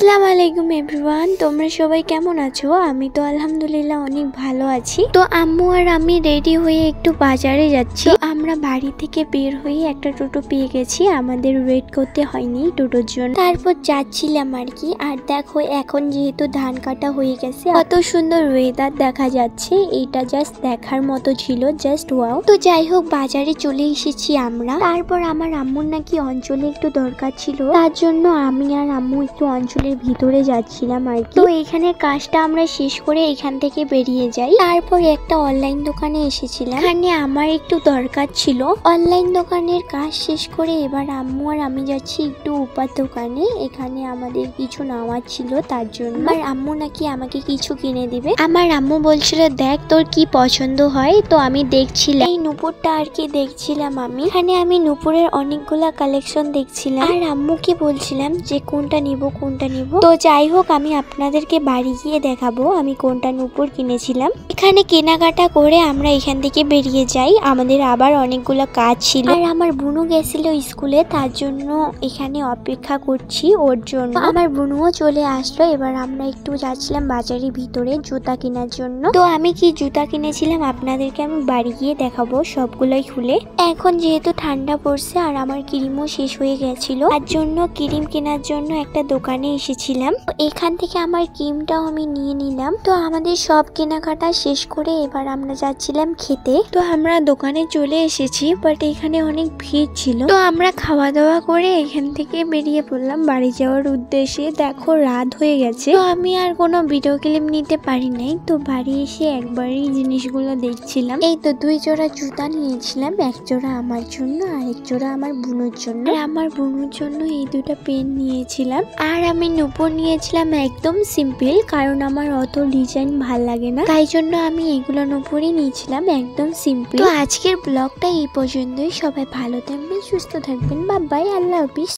আসসালামু আলাইকুম এভরিওয়ান, তোমরা সবাই কেমন আছো? আমি তো আলহামদুলিল্লাহ অনেক ভালো আছি। তো আম্মু আর আমি রেডি হয়ে একটু বাজারে যাচ্ছি। আমরা বাড়ি থেকে বের হয়ে একটা টোটো পেয়ে গেছি, আমাদের ওয়েট করতে হয়নি টোটোর জন্য। তারপর যাচ্ছিলাম আর কি। আর দেখো এখন যেহেতু ধান কাটা হয়ে গেছে, কত সুন্দর ওয়েদার দেখা যাচ্ছে, এটা জাস্ট দেখার মতো ছিল, জাস্ট ওয়াও। তো যাই হোক, বাজারে চলে এসেছি আমরা। তারপর আমার আম্মুর নাকি অঞ্চলে একটু দরকার ছিল, তার জন্য আমি আর আম্মু একটু অঞ্চলের ভিতরে যাচ্ছিলাম আর কি। তো এখানে কাজটা আমরা শেষ করে এখান থেকে বেরিয়ে যাই। তারপর একটা অনলাইন দোকানে এসেছিলাম, এখানে আমার একটু দরকার ছিল। অনলাইন দোকানের কাজ শেষ করে এবার আম্মু আর আমি যাচ্ছি একটু উপার দোকানে, এখানে আমাদের কিছু নেওয়ার ছিল, তার জন্য। আর আম্মু নাকি আমাকে কিছু কিনে দিবে। আমার আম্মু বলছিল দেখ তোর কি পছন্দ হয়। তো আমি দেখছিলাম এই নুপুরটা আর কি দেখছিলাম আমি। এখানে আমি নুপুরের অনেকগুলা কালেকশন দেখছিলাম আর আম্মুকে বলছিলাম যে কোনটা নিব কোনটা নিব। তো যাই হোক, আমি আপনাদেরকে বাড়ি গিয়ে দেখাবো আমি কোনটা নুপুর কিনেছিলাম। এখানে কেনাকাটা করে আমরা এখান থেকে বেরিয়ে যাই, আমাদের আবার অনেকগুলো কাজ ছিল। আর আমার বোনও গেছিল স্কুলে, তার জন্য এখানে অপেক্ষা করছি ওর জন্য। আমার বোনও চলে আসলো। এবার আমরা একটু যাচ্ছিলাম বাজারের ভিতরে জুতা কেনার জন্য। তো আমি কি জুতা কিনেছিলাম আপনাদেরকে আমি বাড়ি গিয়ে দেখাবো সবগুলোই খুলে। এখন যেহেতু ঠান্ডা পড়ছে আর আমার ক্রিমও শেষ হয়ে গেছিল, তার জন্য ক্রিম কেনার জন্য একটা দোকানে এসেছিলাম। এখান থেকে আমার ক্রিমটাও আমি নিয়ে নিলাম। তো আমাদের সব কেনাকাটা শেষ করে এবার আমরা যাচ্ছিলাম খেতে। তো আমরা দোকানে চলে এসেছি, বাট এখানে অনেক ভিড় ছিল। তো আমরা খাওয়া দাওয়া করে এখান থেকে বেরিয়ে পড়লাম বাড়ি যাওয়ার উদ্দেশ্যে। দেখো রাত হয়ে গেছে, তো আমি আর কোনো ভিডিও ক্লিপ নিতে পারি নাই। তো বাড়ি এসে একবারই জিনিসগুলো দেখছিলাম। এই তো 2 জোড়া জুতা নিয়েছিলাম, 1 জোড়া আমার জন্য আর 1 জোড়া আমার বোনের জন্য। আর আমার বোনের জন্য এই 2টা পেন নিয়েছিলাম। আর আমি নুপুর নিয়েছিলাম একদম সিম্পল, কারণ আমার অত ডিজাইন ভাল লাগে না, তাই জন্য আমি এগুলো নুপুরই নিয়েছিলাম একদম সিম্পল। তো আজকের ব্লগটা এই পর্যন্তই। সবাই ভালো থাকবেন, সুস্থ থাকবেন, বাই বাই, আল্লাহ হাফিজ।